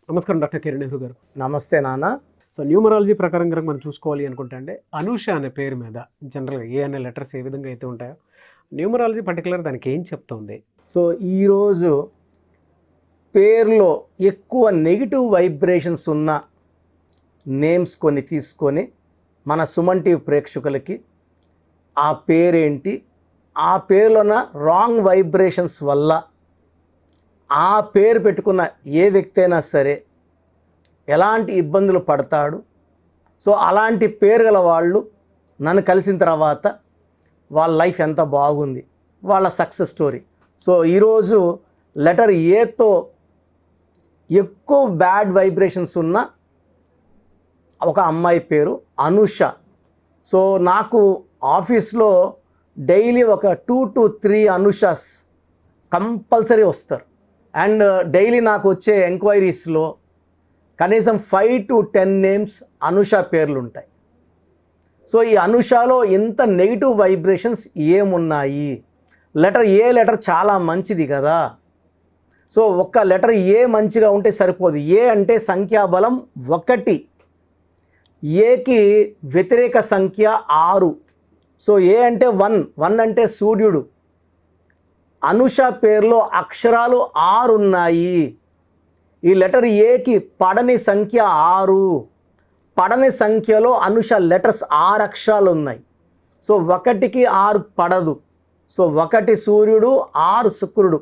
నమస్కారం డాక్టర్ కిరణ్ నెహ్రూ గారు. నమస్తే నాన్న. సో న్యూమరాలజీ ప్రకారం కనుక మనం చూసుకోవాలి అనుకుంటే అంటే అనూష అనే పేరు మీద జనరల్గా ఏ అనే లెటర్స్ ఏ విధంగా అయితే ఉంటాయో న్యూమరాలజీ పర్టికులర్ దానికి ఏం చెప్తుంది? సో ఈరోజు పేరులో ఎక్కువ నెగిటివ్ వైబ్రేషన్స్ ఉన్న నేమ్స్ కొన్ని తీసుకొని మన సుమన్ టీవీ ప్రేక్షకులకి ఆ పేరేంటి, ఆ పేరులోన రాంగ్ వైబ్రేషన్స్ వల్ల ఆ పేరు పెట్టుకున్న ఏ వ్యక్తి అయినా సరే ఎలాంటి ఇబ్బందులు పడతాడు. సో అలాంటి పేరు గల వాళ్ళు నన్ను కలిసిన తర్వాత వాళ్ళ లైఫ్ ఎంత బాగుంది, వాళ్ళ సక్సెస్ స్టోరీ. సో ఈరోజు లెటర్ ఏతో ఎక్కువ బ్యాడ్ వైబ్రేషన్స్ ఉన్న ఒక అమ్మాయి పేరు అనూష. సో నాకు ఆఫీస్లో డైలీ ఒక 2 to 3 అనుషాస్ కంపల్సరీ వస్తారు. అండ్ డైలీ నాకు వచ్చే ఎంక్వైరీస్లో కనీసం 5 to 10 నేమ్స్ అనుష పేర్లు ఉంటాయి. సో ఈ అనుషాలో ఎంత నెగిటివ్ వైబ్రేషన్స్ ఏమున్నాయి? లెటర్ చాలా మంచిది కదా. సో ఒక్క లెటర్ ఏ మంచిగా ఉంటే సరిపోదు. ఏ అంటే సంఖ్యాబలం 1, ఏకి వ్యతిరేక సంఖ్య 6. సో ఏ అంటే 1 అంటే సూర్యుడు. అనుష పేరులో అక్షరాలు 6 ఉన్నాయి. ఈ లెటర్ ఏకి పడని సంఖ్య 6. పడని సంఖ్యలో అనుష లెటర్స్ 6 అక్షరాలు ఉన్నాయి. సో 1కి 6 పడదు. సో 1 సూర్యుడు, 6 శుక్రుడు.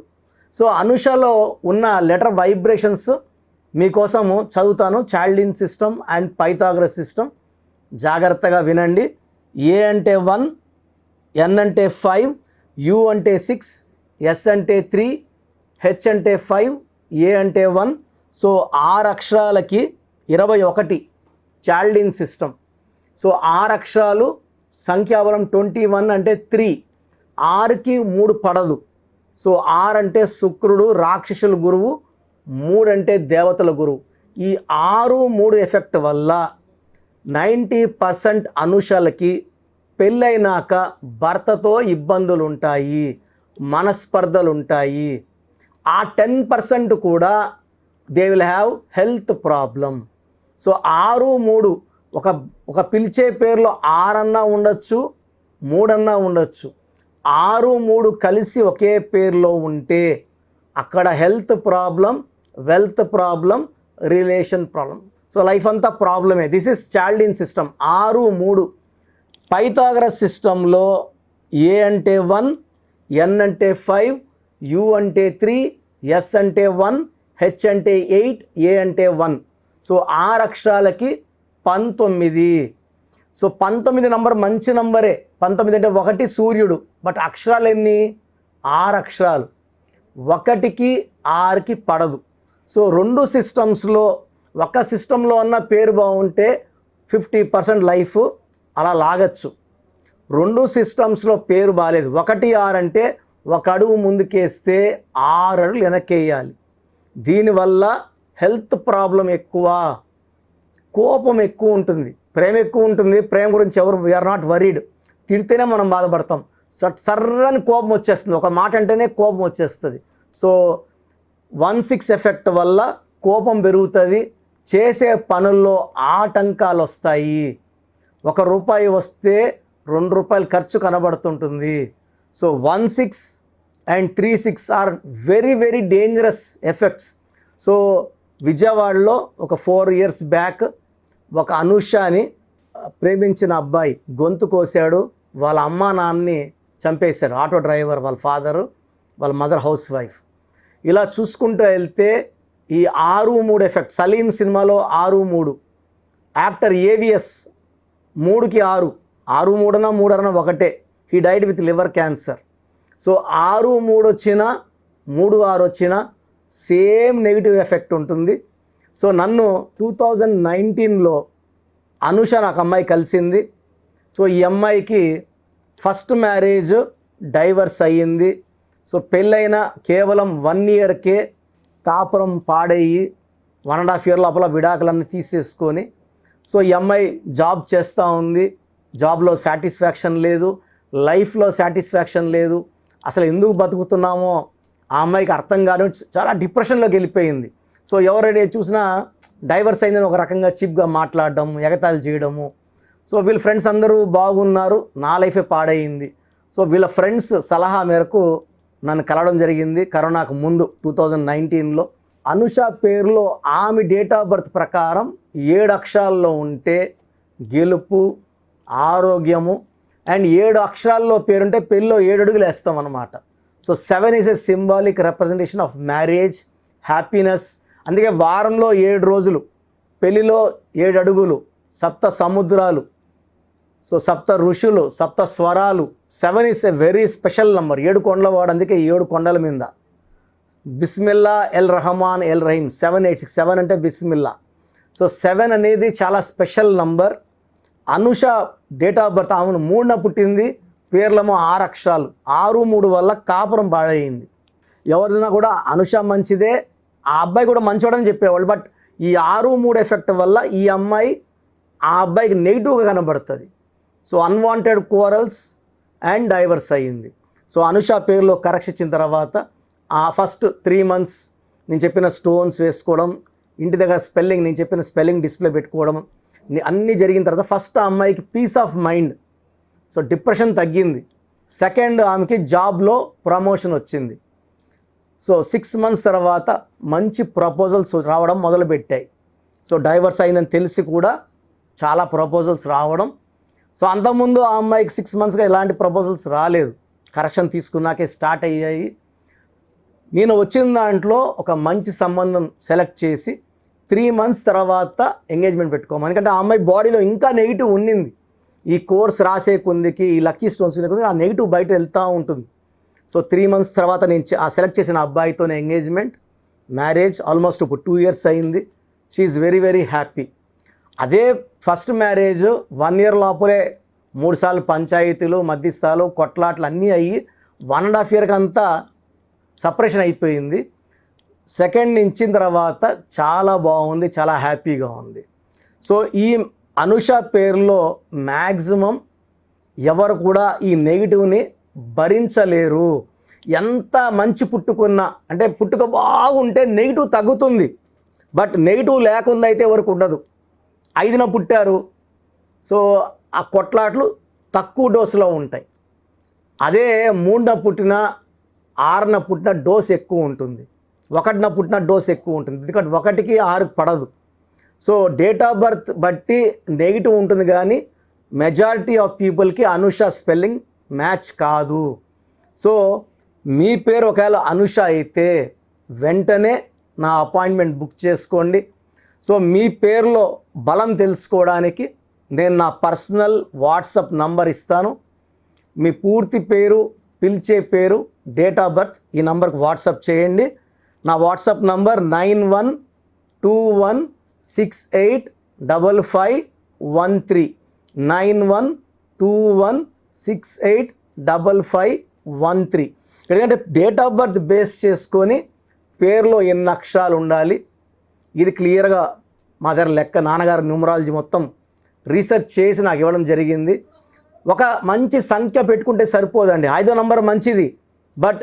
సో అనుషలో ఉన్న లెటర్ వైబ్రేషన్స్ మీకోసము చదువుతాను. Chaldean system and Pythagoras system జాగ్రత్తగా వినండి. ఏ అంటే 1, ఎన్ అంటే 5, యు అంటే 6, ఎస్ అంటే 3, హెచ్ అంటే 5, ఏ అంటే 1. So 6 అక్షరాలకి 21 Chaldean system. సో 6 అక్షరాలు సంఖ్యాబలం 21 అంటే 3. 6కి 3 పడదు. సో 6 అంటే శుక్రుడు, రాక్షసుల గురువు, 3 అంటే దేవతల గురువు. ఈ 6, 3 ఎఫెక్ట్ వల్ల 90% అనుషాలకి పెళ్ళైనాక భర్తతో ఇబ్బందులు ఉంటాయి, మనస్పర్ధలు ఉంటాయి. ఆ 10% కూడా they will have health problem. So 6, 3 ఒక పిలిచే పేరులో 6 అన్నా ఉండొచ్చు, 3 అన్నా ఉండొచ్చు. 6, 3 కలిసి ఒకే పేరులో ఉంటే అక్కడ health problem, wealth problem, relation problem. So life అంతా ప్రాబ్లమే. This is Chaldean system. 6, 3. Pythagoras సిస్టంలో ఏ అంటే 1, ఎన్ అంటే 5, యు అంటే 3, ఎస్ అంటే 1, హెచ్ అంటే 8, ఏ అంటే 1. సో 6 అక్షరాలకి 19. సో 19 నంబర్ మంచి నంబరే. 19 అంటే 1 సూర్యుడు. బట్ అక్షరాలు ఎన్ని? 6 అక్షరాలు. 1కి 6కి పడదు. సో 2 సిస్టమ్స్లో ఒక సిస్టంలో ఉన్న పేరు బాగుంటే 50% లైఫ్ అలా లాగచ్చు. 2 సిస్టమ్స్లో పేరు బాగాలేదు. 1, 6 అంటే 1 అడుగు ముందుకేస్తే 6 అడుగులు వెనక్కేయాలి. దీనివల్ల హెల్త్ ప్రాబ్లం ఎక్కువ, కోపం ఎక్కువ ఉంటుంది, ప్రేమ ఎక్కువ ఉంటుంది. ప్రేమ గురించి ఎవరు వీఆర్ నాట్ వరీడ్. తిడితేనే మనం బాధపడతాం. సర్రని కోపం వచ్చేస్తుంది. ఒక మాట అంటేనే కోపం వచ్చేస్తుంది. సో 1/6 ఎఫెక్ట్ వల్ల కోపం పెరుగుతుంది. చేసే పనుల్లో ఆటంకాలు వస్తాయి. ₹1 వస్తే ₹2 ఖర్చు కనబడుతుంటుంది. So 1/6 and 3/6 are very very dangerous effects. So విజయవాడలో ఒక 4 years బ్యాక్ ఒక అనుషాని ప్రేమించిన అబ్బాయి గొంతు కోసాడు. వాళ్ళ అమ్మా నాన్నని చంపేశారు. ఆటో డ్రైవర్, వాళ్ళ ఫాదరు, వాళ్ళ మదర్ హౌస్ వైఫ్. ఇలా చూసుకుంటూ వెళ్తే ఈ 6, 3 ఎఫెక్ట్. సలీం సినిమాలో 6, 3 యాక్టర్ ఏవిఎస్ 3కి 6, 6, 3 అన్నా 3 అన్నా ఒకటే. He died with liver cancer. So 6, 3 వచ్చినా 3, 6 వచ్చినా సేమ్ నెగిటివ్ ఎఫెక్ట్ ఉంటుంది. సో నన్ను 2019లో అనుష నాకు అమ్మాయి కలిసింది. సో ఈ అమ్మాయికి ఫస్ట్ మ్యారేజ్ డైవర్స్ అయ్యింది. సో పెళ్ళైన కేవలం 1 yearకే కాపురం పాడయ్యి 1.5 year లోపల విడాకులన్నీ తీసేసుకొని, సో ఈ అమ్మాయి జాబ్ చేస్తూ ఉంది. జాబ్లో సాటిస్ఫాక్షన్ లేదు, లైఫ్లో సాటిస్ఫాక్షన్ లేదు. అసలు ఎందుకు బతుకుతున్నామో ఆ అమ్మాయికి అర్థం కాదు. చాలా డిప్రెషన్లోకి వెళ్ళిపోయింది. సో ఎవరైనా చూసినా డైవర్స్ అయిందని ఒక రకంగా చీప్గా మాట్లాడడం, ఎగతాళి చేయడము. సో వీళ్ళ ఫ్రెండ్స్ అందరూ బాగున్నారు, నా లైఫే పాడైంది. సో వీళ్ళ ఫ్రెండ్స్ సలహా మేరకు నన్ను కలవడం జరిగింది కరోనాకు ముందు 2019లో. అనుష పేరులో ఆమె డేట్ ఆఫ్ బర్త్ ప్రకారం 7 అక్షరాల్లో ఉంటే గెలుపు, ఆరోగ్యము, అండ్ 7 అక్షరాల్లో పేరుంటే పెళ్ళిలో 7 అడుగులు వేస్తాం అన్నమాట. So 7 is a symbolic representation of marriage, happiness. అందుకే వారంలో 7 రోజులు, పెళ్ళిలో 7 అడుగులు, సప్త సముద్రాలు, సో సప్త ఋషులు, సప్త స్వరాలు. 7 is a very special number. 7 కొండల వాడు, అందుకే 7 కొండల మీద. Bismillah L Rahman L Rahim 786. 7 అంటే బిస్మిల్లా. సో 7 అనేది చాలా special number. Anusha date of birth ఆమెను 3న పుట్టింది, పేర్లేమో 6 అక్షరాలు. 6, 3 వల్ల కాపురం పాడైంది. ఎవరైనా కూడా అనుష మంచిదే, ఆ అబ్బాయి కూడా మంచోడని చెప్పేవాళ్ళు. బట్ ఈ 6, 3 ఎఫెక్ట్ వల్ల ఈ అమ్మాయి ఆ అబ్బాయికి నెగిటివ్గా కనబడుతుంది. So unwanted quarrels and diverse అయ్యింది. సో అనుష పేరులో కరెక్షన్ ఇచ్చిన తర్వాత ఆ ఫస్ట్ 3 months నేను చెప్పిన స్టోన్స్ వేసుకోవడం, ఇంటి దగ్గర స్పెల్లింగ్, నేను చెప్పిన స్పెల్లింగ్ డిస్ప్లే పెట్టుకోవడం అన్నీ జరిగిన తర్వాత ఫస్ట్ ఆ అమ్మాయికి peace of mind, so depression తగ్గింది. సెకండ్, ఆమెకి జాబ్లో ప్రమోషన్ వచ్చింది. సో 6 months తర్వాత మంచి ప్రపోజల్స్ రావడం మొదలుపెట్టాయి. సో డైవర్స్ అయిందని తెలిసి కూడా చాలా ప్రపోజల్స్ రావడం. సో అంతకుముందు ఆ అమ్మాయికి 6 monthsగా ఎలాంటి ప్రపోజల్స్ రాలేదు, కరెక్షన్ తీసుకున్నాకే స్టార్ట్ అయ్యాయి. నేను వచ్చిన దాంట్లో ఒక మంచి సంబంధం సెలెక్ట్ చేసి 3 months తర్వాత ఎంగేజ్మెంట్ పెట్టుకోమని. ఎందుకంటే ఆ అమ్మాయి బాడీలో ఇంకా నెగిటివ్ ఉండింది. ఈ కోర్స్ రాసే కొందికి, ఈ లక్కీ స్టోన్స్ కొందికి ఆ నెగిటివ్ బయట వెళ్తూ ఉంటుంది. సో 3 months తర్వాత నేను ఆ సెలెక్ట్ చేసిన అబ్బాయితోనే ఎంగేజ్మెంట్, మ్యారేజ్. ఆల్మోస్ట్ ఇప్పుడు 2 years అయింది. She is very very happy. అదే ఫస్ట్ మ్యారేజ్ 1 year లోపలే 3 సార్లు పంచాయతీలు, మధ్యస్థాలు, కొట్లాట్లు అన్నీ అయ్యి 1.5 year అంతా సపరేషన్ అయిపోయింది. సెకండ్ ఇచ్చిన తర్వాత చాలా బాగుంది, చాలా హ్యాపీగా ఉంది. సో ఈ అనుష పేరులో మ్యాక్సిమం ఎవరు కూడా ఈ నెగిటివ్ని భరించలేరు. ఎంత మంచి పుట్టుకున్నా, అంటే పుట్టుక బాగుంటే నెగిటివ్ తగ్గుతుంది, బట్ నెగిటివ్ లేకుండా అయితే ఎవరికి ఉండదు. 5న పుట్టారు, సో ఆ కొట్లాట్లు తక్కువ డోసులో ఉంటాయి. అదే 3న పుట్టిన, 6న పుట్టిన డోస్ ఎక్కువ ఉంటుంది, 1న పుట్టిన డోస్ ఎక్కువ ఉంటుంది. ఎందుకంటే 1కి 6కి పడదు. సో డేట్ ఆఫ్ బర్త్ బట్టి నెగిటివ్ ఉంటుంది, కానీ మెజారిటీ ఆఫ్ పీపుల్కి అనుష స్పెల్లింగ్ మ్యాచ్ కాదు. సో మీ పేరు ఒకవేళ అనుష అయితే వెంటనే నా అపాయింట్మెంట్ బుక్ చేసుకోండి. సో మీ పేరులో బలం తెలుసుకోవడానికి నేను నా పర్సనల్ వాట్సాప్ నంబర్ ఇస్తాను. మీ పూర్తి పేరు, పిలిచే పేరు, డేట్ ఆఫ్ బర్త్ ఈ నంబర్కి వాట్సాప్ చేయండి. నా వాట్సాప్ నంబర్ 9121685513 9121685513. ఎందుకంటే డేట్ ఆఫ్ బర్త్ బేస్ చేసుకొని పేరులో ఎన్ని అక్షరాలు ఉండాలి ఇది క్లియర్గా మా దగ్గర లెక్క, నాన్నగారు న్యూమరాలజీ మొత్తం రీసెర్చ్ చేసి నాకు ఇవ్వడం జరిగింది. ఒక మంచి సంఖ్య పెట్టుకుంటే సరిపోదండి. 5వ నంబర్ మంచిది, బట్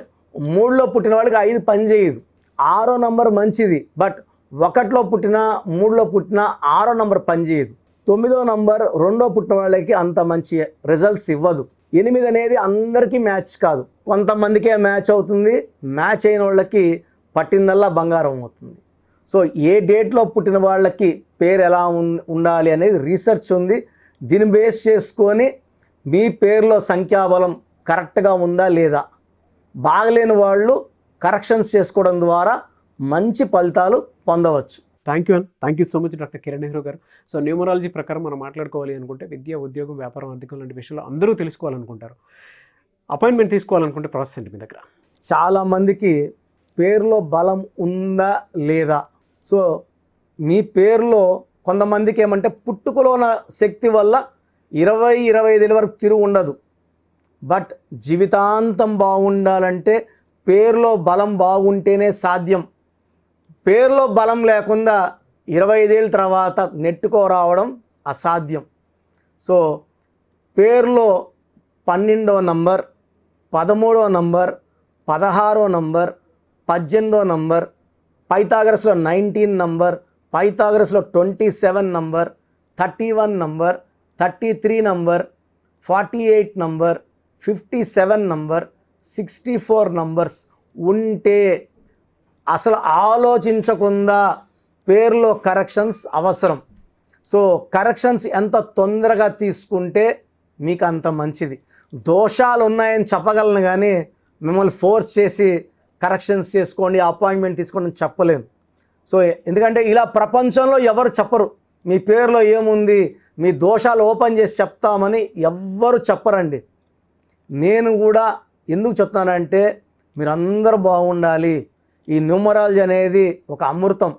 3లో పుట్టిన వాళ్ళకి 5 పని చేయదు. 6వ నంబర్ మంచిది, బట్ 1లో పుట్టిన, 3లో పుట్టిన 6వ నంబర్ పని చేయదు. 9వ నంబర్ 2లో పుట్టిన వాళ్ళకి అంత మంచి రిజల్ట్స్ ఇవ్వదు. 8 అనేది అందరికీ మ్యాచ్ కాదు, కొంతమందికే మ్యాచ్ అవుతుంది. మ్యాచ్ అయిన వాళ్ళకి పట్టిందల్లా బంగారం అవుతుంది. సో ఏ డేట్లో పుట్టిన వాళ్ళకి పేరు ఎలా ఉండాలి అనేది రీసెర్చ్ ఉంది. దీన్ని బేస్ చేసుకొని మీ పేరులో సంఖ్యాబలం కరెక్ట్గా ఉందా లేదా, బాగలేని వాళ్ళు కరెక్షన్స్ చేసుకోవడం ద్వారా మంచి ఫలితాలు పొందవచ్చు. Thank you so much doctor Kiran Nehru garu. So numerology ప్రకారం మనం మాట్లాడుకోవాలి అనుకుంటే విద్య, ఉద్యోగం, వ్యాపారం, ఆర్థికం లాంటి విషయాలు అందరూ తెలుసుకోవాలనుకుంటారు. అపాయింట్మెంట్ తీసుకోవాలనుకుంటే ప్రాసెస్ ఏంటి మీ దగ్గర? చాలామందికి పేరులో బలం ఉందా లేదా, సో మీ పేరులో కొంతమందికి ఏమంటే పుట్టుకలో ఉన్న శక్తి వల్ల 20-25 వరకు తిరుగు ఉండదు, బట్ జీవితాంతం బాగుండాలంటే పేరులో బలం బాగుంటేనే సాధ్యం. పేరులో బలం లేకుండా 25 ఏళ్ళ తర్వాత నెట్టుకోరావడం అసాధ్యం. సో పేరులో 12వ నంబర్, 13వ నంబర్, 16వ నంబర్, 18వ నంబర్, పైథాగరస్లో 19 నంబర్, పైథాగరస్లో 27 number, 31 number, 33 number, 48 number, 57 number, 64 numbers ఉంటే అసలు ఆలోచించకుండా పేరులో కరెక్షన్స్ అవసరం. సో కరెక్షన్స్ ఎంత తొందరగా తీసుకుంటే మీకు అంత మంచిది. దోషాలు ఉన్నాయని చెప్పగలను కానీ మిమ్మల్ని ఫోర్స్ చేసి కరెక్షన్స్ చేసుకోండి, అపాయింట్మెంట్ తీసుకోండి అని చెప్పలేము. సో ఎందుకంటే ఇలా ప్రపంచంలో ఎవరు చెప్పరు. మీ పేరులో ఏముంది, మీ దోషాలు ఓపెన్ చేసి చెప్తామని ఎవ్వరు చెప్పరండి. నేను కూడా ఎందుకు చెప్తానంటే మీరందరూ బాగుండాలి. ఈ న్యూమరాలజీ అనేది ఒక అమృతం.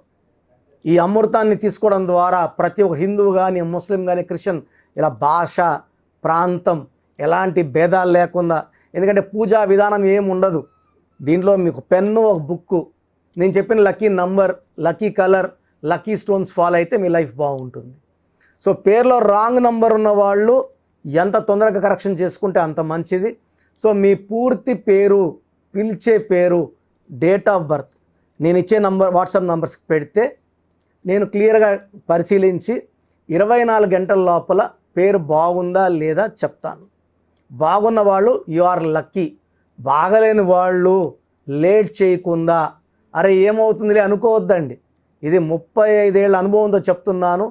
ఈ అమృతాన్ని తీసుకోవడం ద్వారా ప్రతి ఒక్క హిందువు కానీ, ముస్లిం కానీ, క్రిస్టియన్ ఇలా భాష, ప్రాంతం ఎలాంటి భేదాలు లేకుండా, ఎందుకంటే పూజా విధానం ఏమి ఉండదు దీంట్లో. మీకు పెన్ను, ఒక బుక్కు, నేను చెప్పిన lucky number, lucky colour, lucky stones follow అయితే మీ లైఫ్ బాగుంటుంది. సో పేరులో రాంగ్ నంబర్ ఉన్న వాళ్ళు ఎంత తొందరగా కరెక్షన్ చేసుకుంటే అంత మంచిది. సో మీ పూర్తి పేరు, పిలిచే పేరు, డేట్ ఆఫ్ బర్త్ నేను ఇచ్చే నంబర్ వాట్సాప్ నంబర్స్కి పెడితే నేను క్లియర్గా పరిశీలించి 24 గంటల లోపల పేరు బాగుందా లేదా చెప్తాను. బాగున్న వాళ్ళు యు ఆర్ లక్కీ. బాగలేని వాళ్ళు లేట్ చేయకుండా అరే ఏమవుతుందిలే అనుకోవద్దండి. ఇది 35 ఏళ్ళ అనుభవంతో చెప్తున్నాను.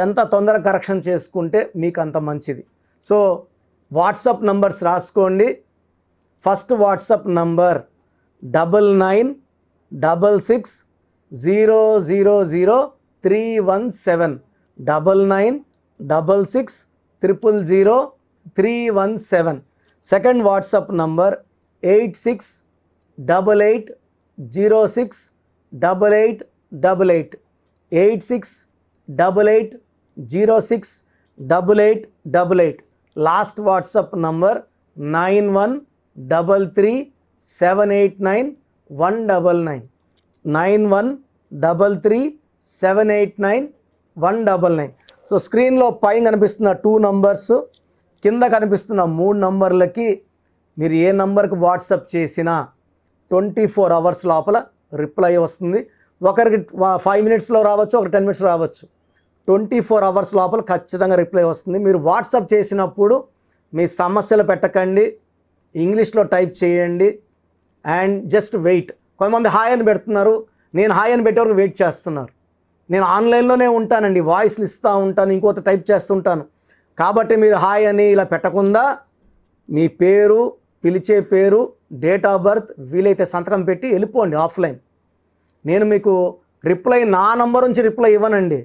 ఎంత తొందరగా కరెక్షన్ చేసుకుంటే మీకు అంత మంచిది. సో వాట్సాప్ నంబర్స్ రాసుకోండి. First WhatsApp number 9966000317 9966000317. Second WhatsApp number 8688068888 8688068888. Last WhatsApp number 9133789199 9133789199. So స్క్రీన్లో పైన కనిపిస్తున్న 2 నంబర్స్, కింద కనిపిస్తున్న 3 నంబర్లకి మీరు ఏ నంబర్కి వాట్సాప్ చేసినా 24 అవర్స్ లోపల రిప్లై వస్తుంది. ఒకరికి 5 మినిట్స్లో రావచ్చు, ఒక 10 మినిట్స్లో రావచ్చు. 24 అవర్స్ లోపల ఖచ్చితంగా రిప్లై వస్తుంది. మీరు వాట్సాప్ చేసినప్పుడు మీ సమస్యలు పెట్టకండి, ఇంగ్లీష్లో టైప్ చేయండి అండ్ జస్ట్ వెయిట్. కొంతమంది హాయ్ అని పెడుతున్నారు, నేను హాయ్ అని పెట్టే వరకు వెయిట్ చేస్తున్నారు. నేను ఆన్లైన్లోనే ఉంటానండి, వాయిస్లు ఇస్తూ ఉంటాను, ఇంకొక టైప్ చేస్తుంటాను. కాబట్టి మీరు హాయ్ అని ఇలా పెట్టకుండా మీ పేరు, పిలిచే పేరు, డేట్ ఆఫ్ బర్త్, వీలైతే సంతకం పెట్టి వెళ్ళిపోండి ఆఫ్లైన్. నేను మీకు రిప్లై నా నంబర్ నుంచి రిప్లై ఇవ్వనండి,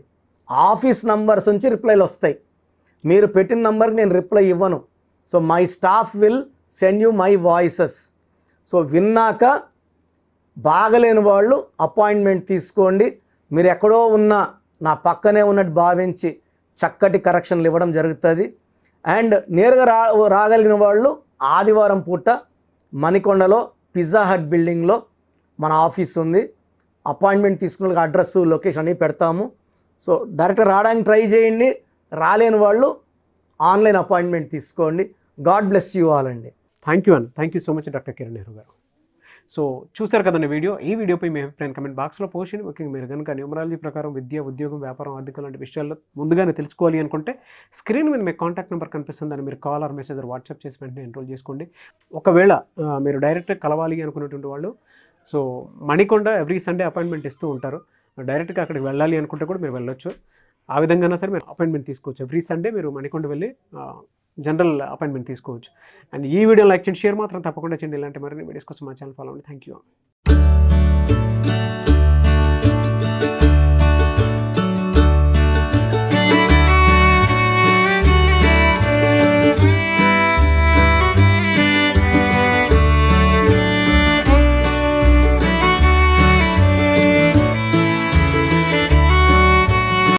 ఆఫీస్ నంబర్స్ నుంచి రిప్లైలు వస్తాయి. మీరు పెట్టిన నంబర్కి నేను రిప్లై ఇవ్వను. So my staff will send you my voices. So విన్నాక బాగలేని వాళ్ళు అపాయింట్మెంట్ తీసుకోండి. మీరు ఎక్కడో ఉన్న నా పక్కనే ఉన్నట్టు భావించి చక్కటి కరెక్షన్లు ఇవ్వడం జరుగుతుంది. అండ్ నేరుగా రాగలిగిన వాళ్ళు ఆదివారం పూట మణికొండలో పిజ్జా హట్ బిల్డింగ్లో మన ఆఫీస్ ఉంది. అపాయింట్మెంట్ తీసుకున్న అడ్రస్, లొకేషన్ అన్నీ పెడతాము. సో డైరెక్ట్గా రావడానికి ట్రై చేయండి. రాలేని వాళ్ళు ఆన్లైన్ అపాయింట్మెంట్ తీసుకోండి. గాడ్ బ్లెస్ యూ ఆల్ అండి. Thank you so much doctor Kiran Nehru garu. So చూశారు కదండి వీడియో. ఈ వీడియోపై మీ అభిప్రాయం కమెంట్ బాక్స్లో పోస్ట్ చేయండి. ముఖ్యంగా మీరు కనుక న్యూమరాలజీ ప్రకారం విద్య, ఉద్యోగం, వ్యాపారం, ఆర్థిక లాంటి విషయాల్లో ముందుగానే తెలుసుకోవాలి అనుకుంటే స్క్రీన్ మీద మీ కాంటాక్ట్ నెంబర్ కనిపిస్తుంది, దాన్ని మీరు కాల్ ఆర్ మెసేజ్ వాట్సాప్ చేసి వెంటనే ఎన్రోల్ చేసుకోండి. ఒకవేళ మీరు డైరెక్ట్గా కలవాలి అనుకునేటువంటి వాళ్ళు so Manikonda every Sunday appointment ఇస్తూ ఉంటారు. డైరెక్ట్గా అక్కడికి వెళ్ళాలి అనుకుంటే కూడా మీరు వెళ్ళొచ్చు. ఆ విధంగా సరే మీరు అపాయింట్మెంట్ తీసుకోవచ్చు. ఎవ్రీ సండే మీరు మణికొండ వెళ్ళి జనరల్ అపాయింట్మెంట్ తీసుకోవచ్చు. అండ్ ఈ వీడియో లైక్ చేయండి, షేర్ మాత్రం తప్పకుండా చేయండి. ఇలాంటి మరిన్ని వీడియోస్ కోసం మా ఛానల్ ఫాలో అవ్వండి. Thank you.